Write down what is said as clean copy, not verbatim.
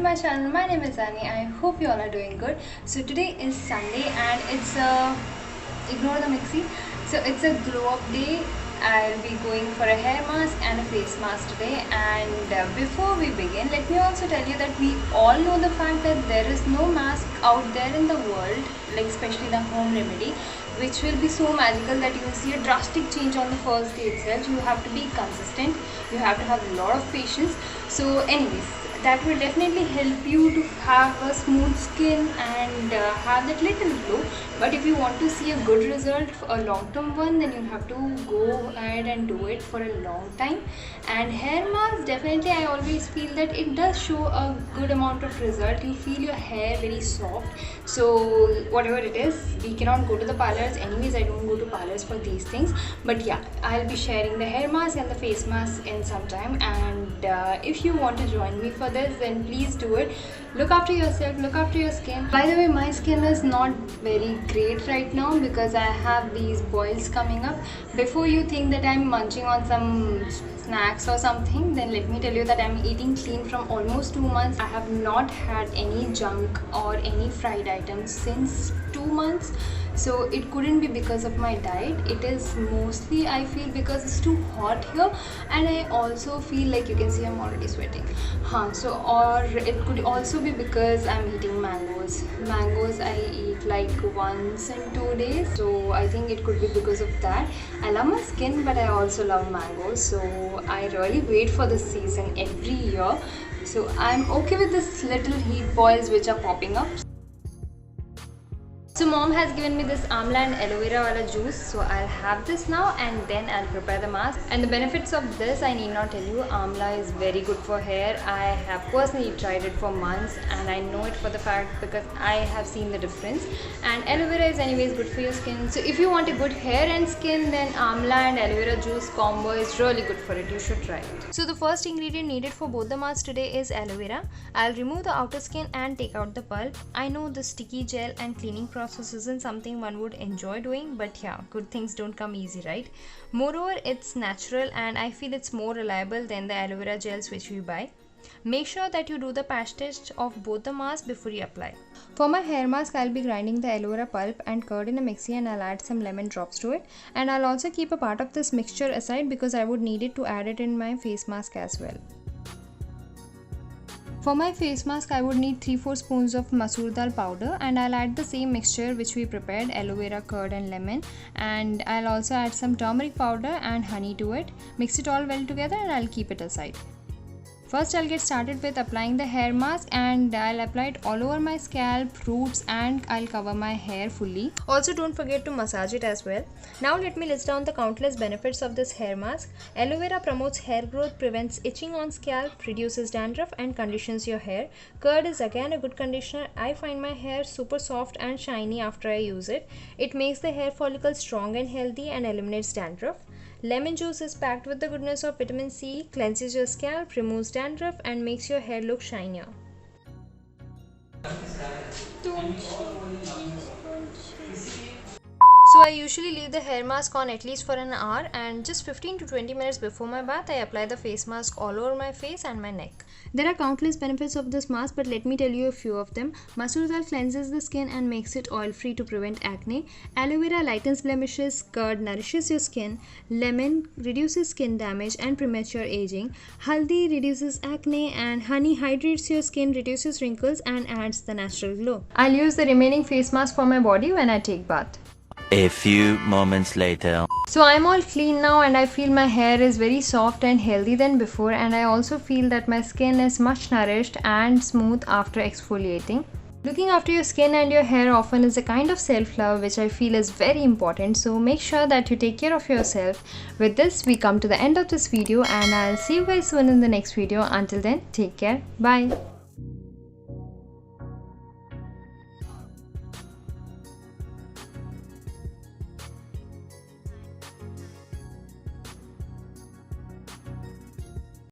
my channel. My name is Annie. I hope you all are doing good. So today is Sunday and it's ignore the mixie. So it's a glow up day. I'll be going for a hair mask and a face mask today. And before we begin, let me also tell you that we all know the fact that there is no mask out there in the world, like especially the home remedy, which will be so magical that you will see a drastic change on the first day itself. You have to be consistent, you have to have a lot of patience. So anyways, that will definitely help you to have a smooth skin and have that little glow. But if you want to see a good result, a long-term one, then you have to go ahead and do it for a long time. And hair mask, definitely I always feel that it does show a good amount of result. You feel your hair very soft. So whatever it is, we cannot go to the parlors. Anyways, I don't go to parlors for these things. But yeah, I'll be sharing the hair mask and the face mask in some time. And if you want to join me for this, then please do it. Look after yourself, look after your skin. By the way, my skin is not very great right now because I have these boils coming up. Before you think that I'm munching on some snacks or something, then let me tell you that I'm eating clean from almost 2 months. I have not had any junk or any fried items since 2 months. So it couldn't be because of my diet. It is mostly, I feel, because it's too hot here, and I also feel like, you can see I'm already sweating. Or it could also be because I'm eating mangoes. Mangoes I eat like once in 2 days. So I think it could be because of that. I love my skin, but I also love mangoes. So I really wait for the season every year. So I'm okay with this little heat boils which are popping up. So mom has given me this amla and aloe vera wala juice, so I'll have this now and then I'll prepare the mask. And the benefits of this, I need not tell you. Amla is very good for hair. I have personally tried it for months and I know it for the fact because I have seen the difference. And aloe vera is anyways good for your skin. So if you want a good hair and skin, then amla and aloe vera juice combo is really good for it. You should try it. So the first ingredient needed for both the masks today is aloe vera. I'll remove the outer skin and take out the pulp. I know the sticky gel and cleaning process isn't something one would enjoy doing, but yeah, good things don't come easy, right? Moreover, it's natural and I feel it's more reliable than the aloe vera gels which we buy. Make sure that you do the patch test of both the masks before you apply. For my hair mask, I'll be grinding the aloe vera pulp and curd in a mixie, and I'll add some lemon drops to it. And I'll also keep a part of this mixture aside because I would need it to add it in my face mask as well. For my face mask, I would need 3-4 spoons of masoor dal powder, and I'll add the same mixture which we prepared, aloe vera, curd and lemon. And I'll also add some turmeric powder and honey to it. Mix it all well together and I'll keep it aside. First, I'll get started with applying the hair mask, and I'll apply it all over my scalp, roots, and I'll cover my hair fully. Also, don't forget to massage it as well. Now, let me list down the countless benefits of this hair mask. Aloe vera promotes hair growth, prevents itching on scalp, reduces dandruff, and conditions your hair. Curd is again a good conditioner. I find my hair super soft and shiny after I use it. It makes the hair follicles strong and healthy and eliminates dandruff. Lemon juice is packed with the goodness of vitamin C, cleanses your scalp, removes dandruff, and makes your hair look shinier. So I usually leave the hair mask on at least for an hour, and just 15 to 20 minutes before my bath, I apply the face mask all over my face and my neck. There are countless benefits of this mask, but let me tell you a few of them. Masoor dal cleanses the skin and makes it oil-free to prevent acne. Aloe vera lightens blemishes. Curd nourishes your skin. Lemon reduces skin damage and premature aging. Haldi reduces acne, and honey hydrates your skin, reduces wrinkles, and adds the natural glow. I'll use the remaining face mask for my body when I take bath. A few moments later. So I'm all clean now, and I feel my hair is very soft and healthy than before, and I also feel that my skin is much nourished and smooth after exfoliating. Looking after your skin and your hair often is a kind of self-love which I feel is very important, so make sure that you take care of yourself. With this, we come to the end of this video, and I'll see you guys soon in the next video. Until then, take care. Bye.